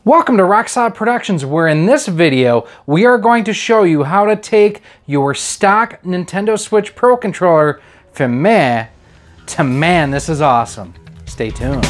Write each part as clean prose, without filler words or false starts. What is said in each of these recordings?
Welcome to Rock Solid Productions, where in this video we are going to show you how to take your stock Nintendo Switch Pro controller from meh to man, this is awesome. Stay tuned.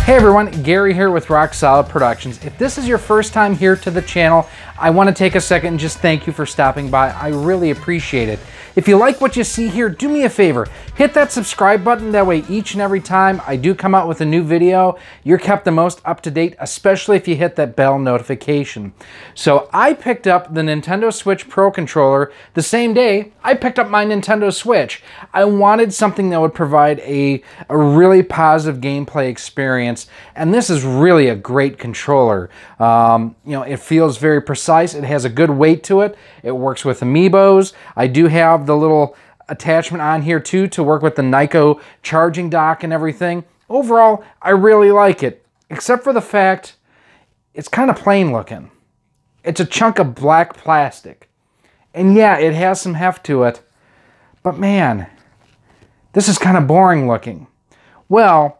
Hey everyone, Gary here with Rock Solid Productions. If this is your first time here to the channel, I want to take a second and just thank you for stopping by. I really appreciate it. If you like what you see here, do me a favor. Hit that subscribe button. That way each and every time I do come out with a new video, you're kept the most up to date, especially if you hit that bell notification. So I picked up the Nintendo Switch Pro controller the same day I picked up my Nintendo Switch. I wanted something that would provide a really positive gameplay experience, and this is really a great controller. You know, it feels very precise. It has a good weight to it. It works with amiibos. I do have the little attachment on here too to work with the Nyko charging dock and everything. Overall, I really like it, except for the fact it's kind of plain looking. It's a chunk of black plastic. And yeah, it has some heft to it, but man, this is kind of boring looking. Well,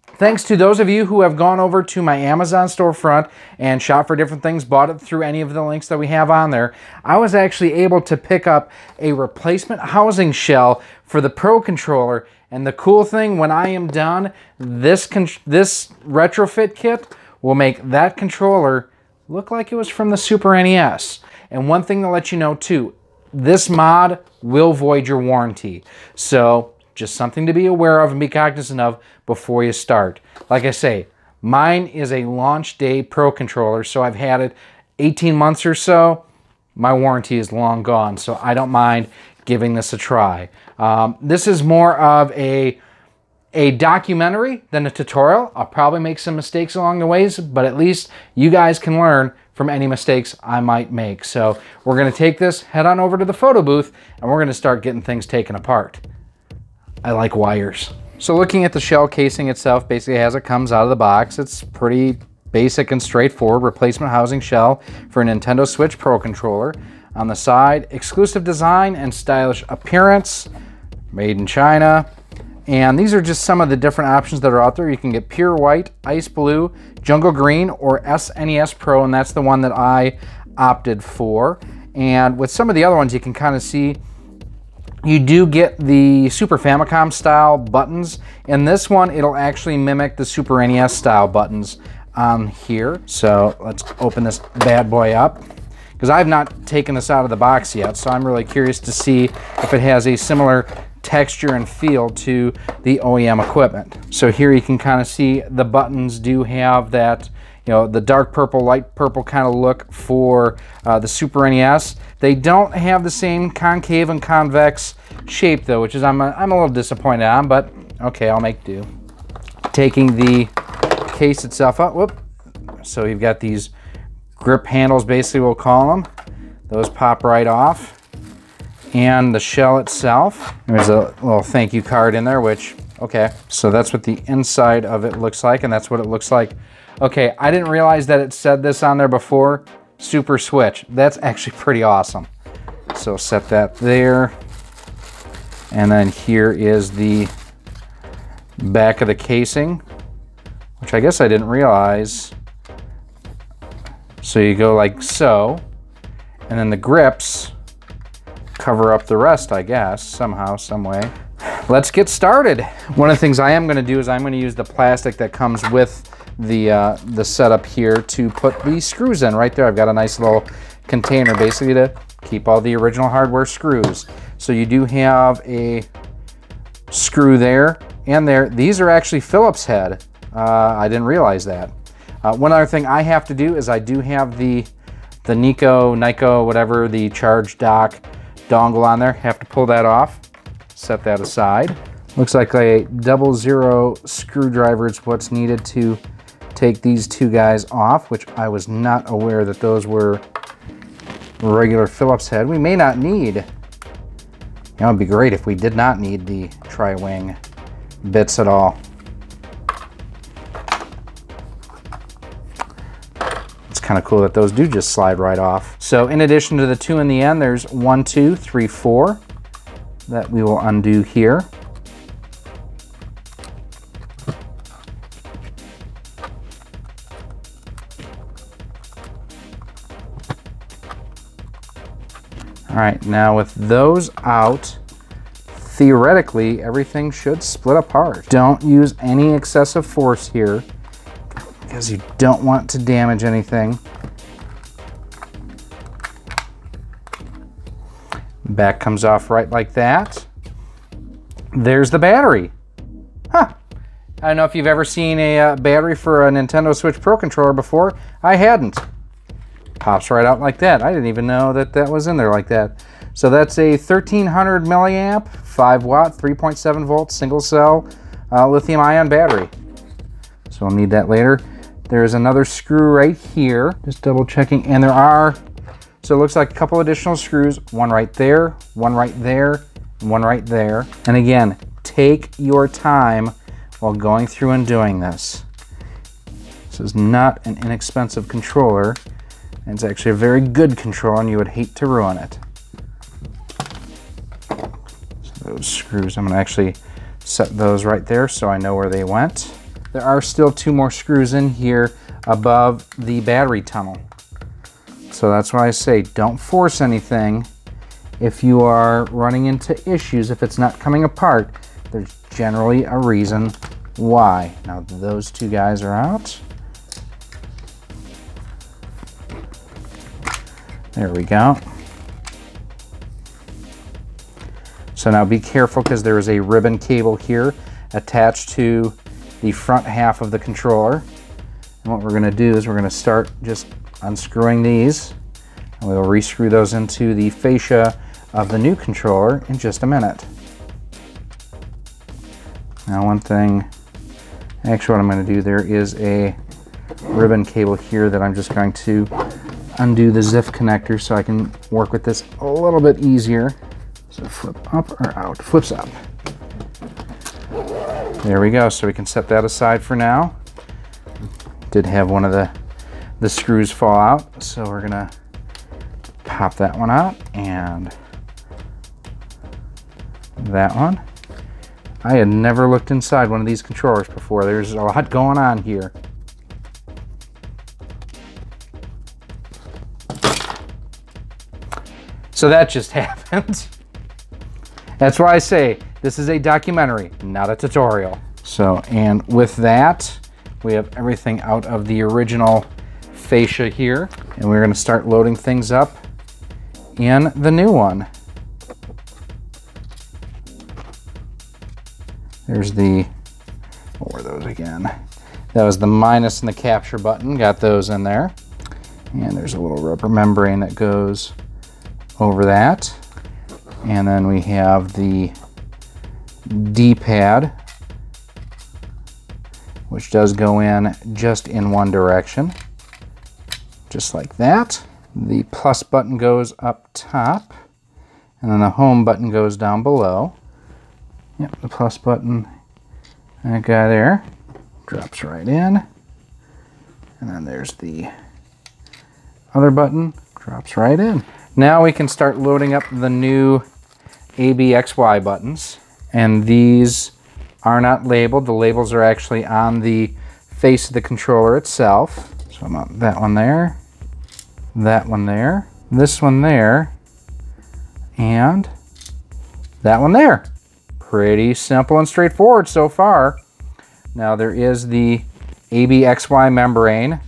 thanks to those of you who have gone over to my Amazon storefront and shopped for different things, bought it through any of the links that we have on there, I was actually able to pick up a replacement housing shell for the Pro controller. And the cool thing, when I am done, this retrofit kit will make that controller look like it was from the Super NES. And one thing to let you know too, this mod will void your warranty. So just something to be aware of and be cognizant of before you start. Like I say, mine is a launch day Pro controller, so I've had it 18 months or so. My warranty is long gone, so I don't mind giving this a try. This is more of a documentary than a tutorial. I'll probably make some mistakes along the ways, but at least you guys can learn from any mistakes I might make. So we're going to take this, head on over to the photo booth, and we're going to start getting things taken apart. I like wires. So looking at the shell casing itself, basically as it comes out of the box, it's pretty basic and straightforward. Replacement housing shell for a Nintendo Switch Pro controller. On the side, exclusive design and stylish appearance, made in China. And these are just some of the different options that are out there. You can get pure white, ice blue, jungle green, or SNES Pro, and that's the one that I opted for. And with some of the other ones, you can kind of see you do get the Super Famicom-style buttons. In this one, it'll actually mimic the Super NES-style buttons on here. So let's open this bad boy up, because I've not taken this out of the box yet, so I'm really curious to see if it has a similar texture and feel to the OEM equipment. So here you can kind of see the buttons do have that, you know, the dark purple, light purple kind of look for the Super NES. They don't have the same concave and convex shape though, which is I'm a little disappointed on, but okay, I'll make do. Taking the case itself up, whoop. So you've got these grip handles, basically we'll call them. Those pop right off. And the shell itself, there's a little thank you card in there, which, okay. So that's what the inside of it looks like, and that's what it looks like. Okay, I didn't realize that it said this on there before, Super Switch. That's actually pretty awesome. So set that there. And then here is the back of the casing, which I guess I didn't realize. So you go like so, and then the grips cover up the rest, I guess, somehow, some way. Let's get started. One of the things I am going to do is I'm going to use the plastic that comes with the setup here to put the screws in. Right there, I've got a nice little container basically to keep all the original hardware screws. So you do have a screw there and there. These are actually Phillips head. I didn't realize that. One other thing I have to do is I do have the Nyko, whatever, the charge dock dongle on there. Have to pull that off, set that aside. Looks like a 00 screwdriver is what's needed to take these two guys off, which I was not aware that those were regular Phillips head. We may not need, it would be great if we did not need the tri-wing bits at all. Let's kind kind of cool that those do just slide right off. So in addition to the 2 in the end, there's 1, 2, 3, 4 that we will undo here. All right, now with those out, theoretically, everything should split apart. Don't use any excessive force here because you don't want to damage anything. Back comes off right like that. There's the battery. Huh. I don't know if you've ever seen a battery for a Nintendo Switch Pro controller before. I hadn't. Pops right out like that. I didn't even know that that was in there like that. So that's a 1300 milliamp, 5 watt, 3.7 volt single cell lithium ion battery. So we'll need that later. There's another screw right here, just double checking. And there are, so it looks like a couple additional screws, one right there, one right there, and one right there. And again, take your time while going through and doing this. This is not an inexpensive controller. It's actually a very good controller and you would hate to ruin it. So those screws, I'm going to actually set those right there so I know where they went. There are still 2 more screws in here above the battery tunnel. So that's why I say don't force anything. If you are running into issues, if it's not coming apart, there's generally a reason why. Now those 2 guys are out. There we go. So now be careful because there is a ribbon cable here attached to the front half of the controller. And what we're going to do is we're going to start just unscrewing these, and we'll rescrew those into the fascia of the new controller in just a minute. Now one thing, actually what I'm going to do, there is a ribbon cable here that I'm just going to undo the ZIF connector so I can work with this a little bit easier. So flip up or out, flips up. There we go, so we can set that aside for now. Did have one of the screws fall out, so we're gonna pop that one out and that one. I had never looked inside one of these controllers before. There's a lot going on here. So that just happened. That's why I say this is a documentary, not a tutorial. So, and with that, we have everything out of the original fascia here, and we're gonna start loading things up in the new one. There's the, what were those again? That was the minus and the capture button, got those in there. And there's a little rubber membrane that goes over that. And then we have the D-pad, which does go in just in one direction, just like that. The plus button goes up top, and then the home button goes down below. Yep, the plus button, that guy there, drops right in. And then there's the other button, drops right in. Now we can start loading up the new ABXY buttons. And these are not labeled. The labels are actually on the face of the controller itself. So I'm on that one there, that one there, this one there, and that one there. Pretty simple and straightforward so far. Now there is the ABXY membrane.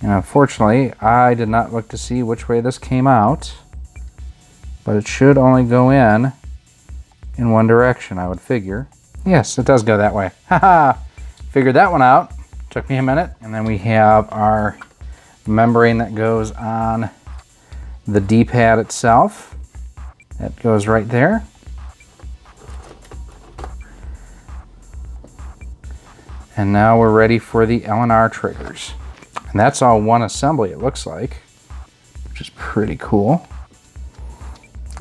And unfortunately, I did not look to see which way this came out, but it should only go in one direction, I would figure. Yes, it does go that way. Haha! Figured that one out. Took me a minute. And then we have our membrane that goes on the D-pad itself. That goes right there. And now we're ready for the L&R triggers. And that's all one assembly, it looks like, which is pretty cool.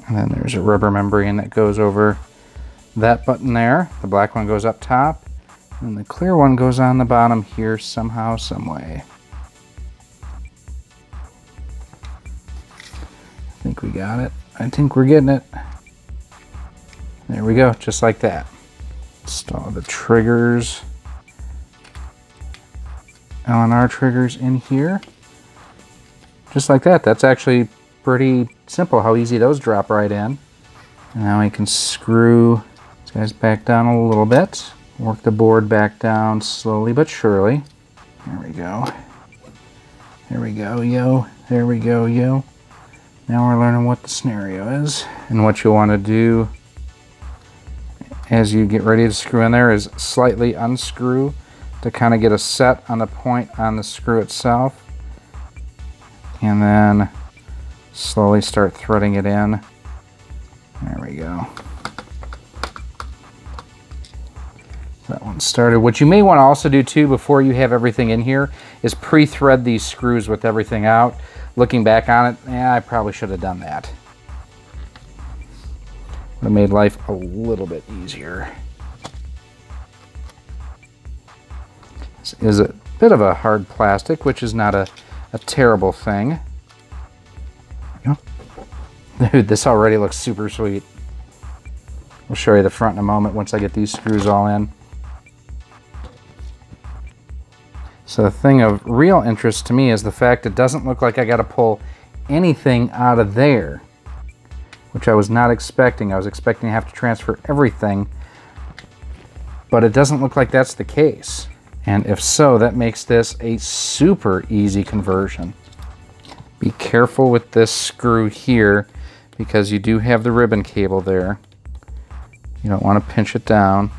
And then there's a rubber membrane that goes over that button there. The black one goes up top, and the clear one goes on the bottom here somehow, some way. we got it. I think we're getting it. There we go, just like that. Install the triggers, LNR triggers in here. Just like that. That's actually pretty simple how easy those drop right in. And now we can screw these guys back down a little bit. Work the board back down slowly but surely. There we go. There we go, yo. There we go, yo. Now we're learning what the scenario is. And what you'll want to do as you get ready to screw in there is slightly unscrew to kind of get a set on the point on the screw itself. And then slowly start threading it in. There we go. That one started. What you may want to also do too before you have everything in here is pre-thread these screws with everything out. Looking back on it, yeah, I probably should have done that. Would have made life a little bit easier. This is a bit of a hard plastic, which is not a terrible thing. Dude, this already looks super sweet. I'll show you the front in a moment once I get these screws all in. So the thing of real interest to me is the fact it doesn't look like I got to pull anything out of there, which I was not expecting. I was expecting to have to transfer everything, but it doesn't look like that's the case. And if so, that makes this a super easy conversion. Be careful with this screw here because you do have the ribbon cable there. You don't want to pinch it down.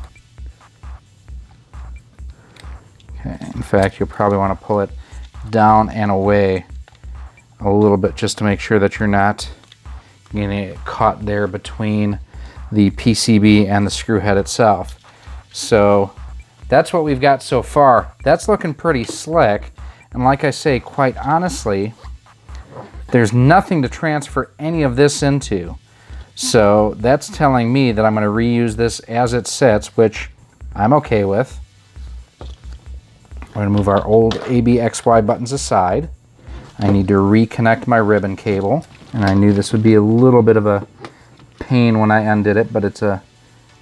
Okay, in fact, you'll probably want to pull it down and away a little bit just to make sure that you're not getting it caught there between the PCB and the screw head itself. So that's what we've got so far. That's looking pretty slick. And like I say, quite honestly, there's nothing to transfer any of this into. So that's telling me that I'm going to reuse this as it sits, which I'm okay with. We're going to move our old ABXY buttons aside. I need to reconnect my ribbon cable. And I knew this would be a little bit of a pain when I undid it, but it's a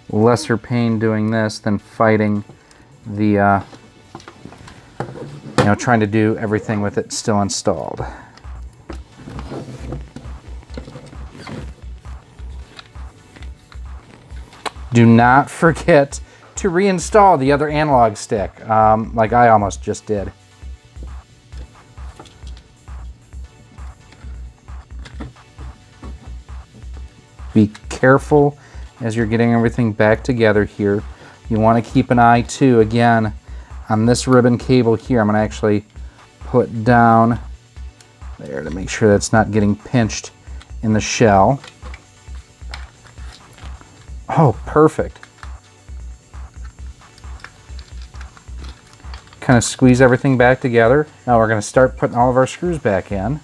lesser pain doing this than fighting the, trying to do everything with it still installed. Do not forget to reinstall the other analog stick, like I almost just did. Be careful as you're getting everything back together here. You want to keep an eye too, again, on this ribbon cable here. I'm going to actually put down there to make sure that's not getting pinched in the shell. Oh, perfect. Kind of squeeze everything back together. Now we're going to start putting all of our screws back in.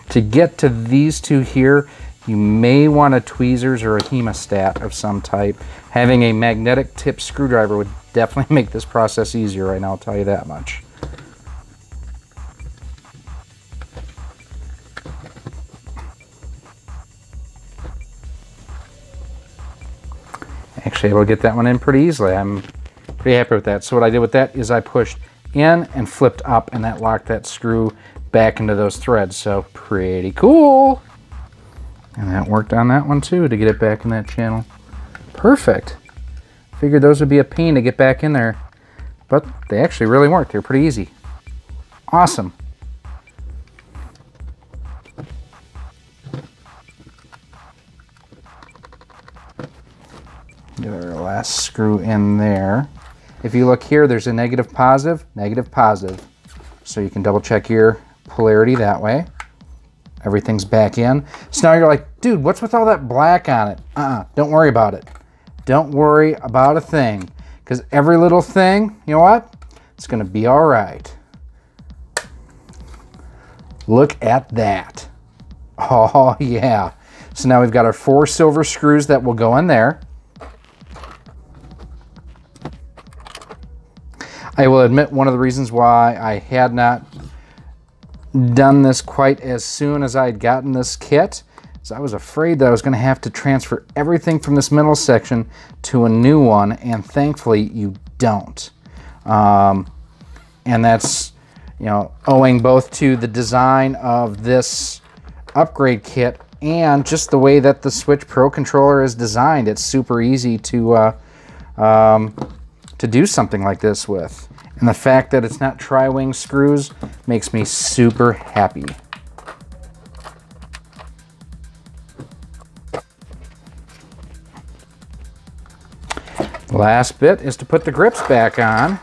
To get to these two here, you may want a tweezers or a hemostat of some type. Having a magnetic tip screwdriver would definitely make this process easier right now, I'll tell you that much. Actually able to get that one in pretty easily. I'm pretty happy with that. So what I did with that is I pushed in and flipped up, and that locked that screw back into those threads. So pretty cool. And that worked on that one too, to get it back in that channel. Perfect. Figured those would be a pain to get back in there, but they actually really worked. They're pretty easy. Awesome. Get our last screw in there. If you look here, there's a negative, positive, negative, positive. So you can double check your polarity that way. Everything's back in. So now you're like, dude, what's with all that black on it? Don't worry about it. Don't worry about a thing. Because every little thing, you know what? It's going to be all right. Look at that. Oh, yeah. So now we've got our 4 silver screws that will go in there. I will admit one of the reasons why I had not done this quite as soon as I'd gotten this kit, so I was afraid that I was going to have to transfer everything from this middle section to a new one, and thankfully you don't. And that's, you know, owing both to the design of this upgrade kit and just the way that the Switch Pro controller is designed. It's super easy to do something like this with. And the fact that it's not tri-wing screws makes me super happy. The last bit is to put the grips back on.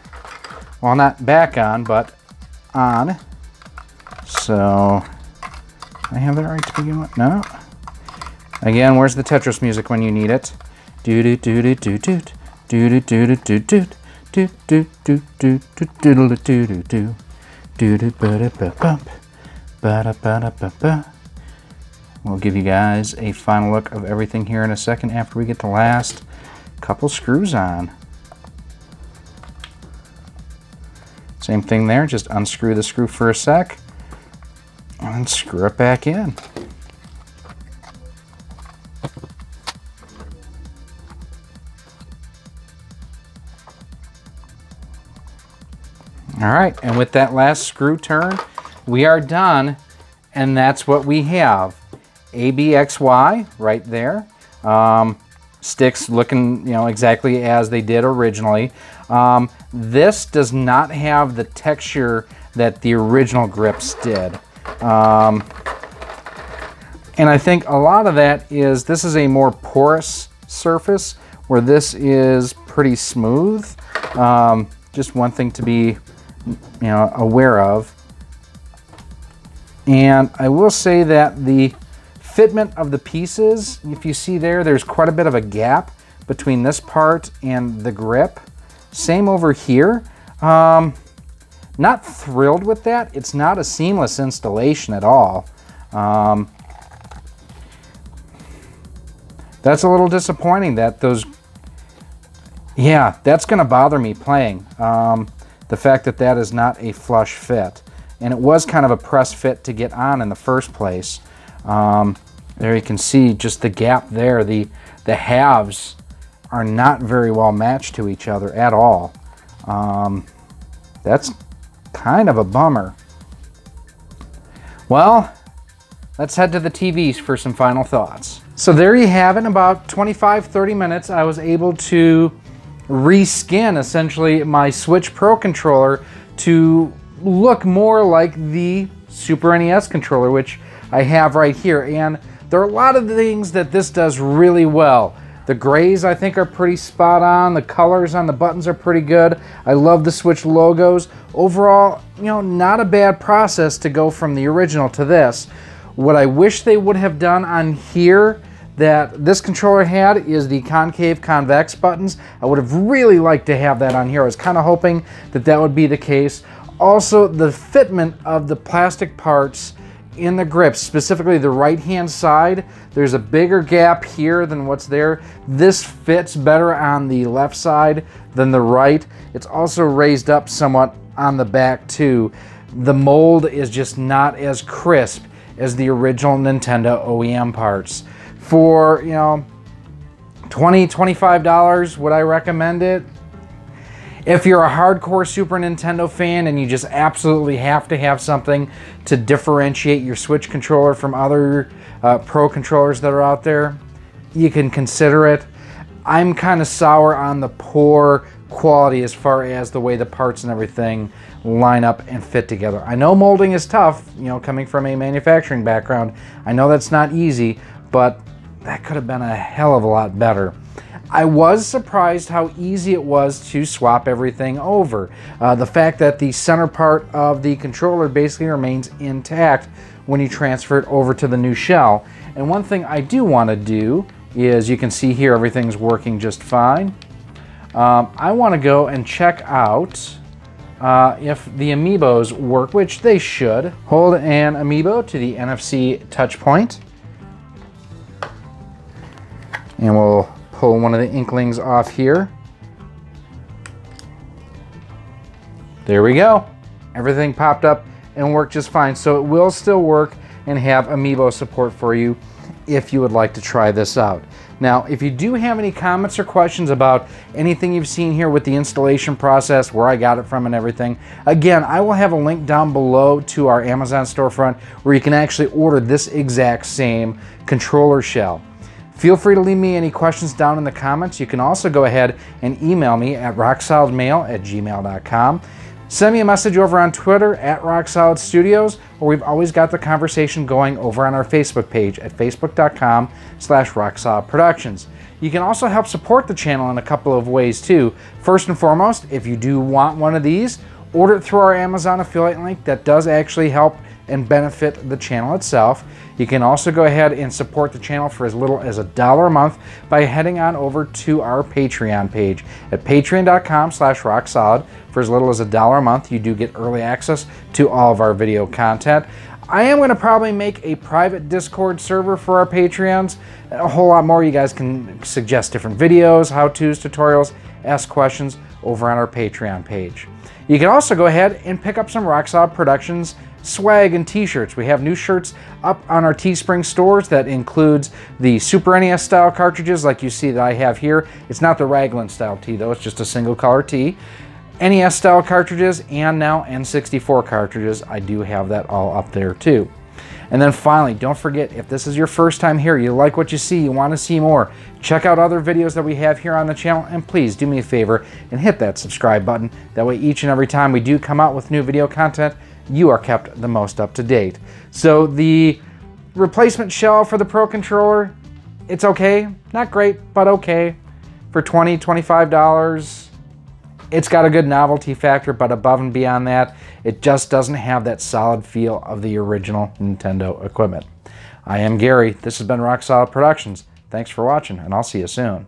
Well, not back on, but on. So, I have that right to begin with? No. Again, where's the Tetris music when you need it? Do do do do do do do do do do do. Do do do do do do do do do do do ba da ba bump ba da ba ba ba. We'll give you guys a final look of everything here in a second after we get the last couple screws on. Same thing there, just unscrew the screw for a sec and screw it back in. All right, and with that last screw turn, we are done, and that's what we have. ABXY right there. Sticks looking, you know, exactly as they did originally. This does not have the texture that the original grips did. And I think a lot of that is this is a more porous surface, where this is pretty smooth. Just one thing to be, you know, aware of. And I will say that the fitment of the pieces, if you see there, there's quite a bit of a gap between this part and the grip. Same over here. Not thrilled with that. It's not a seamless installation at all. That's a little disappointing that those, yeah, that's gonna bother me playing. The fact that that is not a flush fit. And it was kind of a press fit to get on in the first place. There you can see just the gap there. The halves are not very well matched to each other at all. That's kind of a bummer. Well, let's head to the TVs for some final thoughts. So there you have it. In about 25-30 minutes, I was able to reskin essentially my Switch Pro controller to look more like the Super NES controller, which I have right here. And there are a lot of things that this does really well. The grays I think are pretty spot on. The colors on the buttons are pretty good. I love the Switch logos. Overall, you know, not a bad process to go from the original to this. What I wish they would have done on here that this controller had is the concave convex buttons. I would have really liked to have that on here. I was kind of hoping that that would be the case. Also, the fitment of the plastic parts in the grips, specifically the right hand side, there's a bigger gap here than what's there. This fits better on the left side than the right. It's also raised up somewhat on the back too. The mold is just not as crisp as the original Nintendo OEM parts. For, you know, $20, $25, would I recommend it? If you're a hardcore Super Nintendo fan and you just absolutely have to have something to differentiate your Switch controller from other Pro controllers that are out there, you can consider it. I'm kind of sour on the poor quality as far as the way the parts and everything line up and fit together. I know molding is tough, you know, coming from a manufacturing background. I know that's not easy, but that could have been a hell of a lot better. I was surprised how easy it was to swap everything over. The fact that the center part of the controller basically remains intact when you transfer it over to the new shell. And one thing I do want to do is, you can see here everything's working just fine. I want to go and check out if the amiibos work, which they should. Hold an amiibo to the NFC touch point, and we'll pull one of the Inklings off here. There we go. Everything popped up and work just fine. So it will still work and have amiibo support for you if you would like to try this out. Now, if you do have any comments or questions about anything you've seen here with the installation process, where I got it from and everything, again, I will have a link down below to our Amazon storefront where you can actually order this exact same controller shell. Feel free to leave me any questions down in the comments. You can also go ahead and email me at rocksolidmail@gmail.com. Send me a message over on Twitter at RockSolidStudios, or we've always got the conversation going over on our Facebook page at facebook.com/RockSolidProductions. You can also help support the channel in a couple of ways too. First and foremost, if you do want one of these, order it through our Amazon affiliate link. That does actually help and benefit the channel itself. You can also go ahead and support the channel for as little as $1 a month by heading on over to our Patreon page at patreon.com/rocksolid. For as little as $1 a month, you do get early access to all of our video content. I am going to probably make a private Discord server for our Patreons. A whole lot more. You guys can suggest different videos, how-tos, tutorials, ask questions over on our Patreon page. You can also go ahead and pick up some Rock Solid Productions swag and t-shirts. We have new shirts up on our Teespring stores that includes the Super NES style cartridges like you see that I have here. It's not the Raglan style tee though, it's just a single color tee. NES style cartridges and now N64 cartridges. I do have that all up there too. And then finally, don't forget, if this is your first time here, you like what you see, you want to see more, check out other videos that we have here on the channel, and please do me a favor and hit that subscribe button. That way each and every time we do come out with new video content, you are kept the most up to date. So the replacement shell for the Pro Controller, it's okay, not great, but okay. For $20, $25, it's got a good novelty factor, but above and beyond that, it just doesn't have that solid feel of the original Nintendo equipment. I am Gary, this has been Rock Solid Productions. Thanks for watching, and I'll see you soon.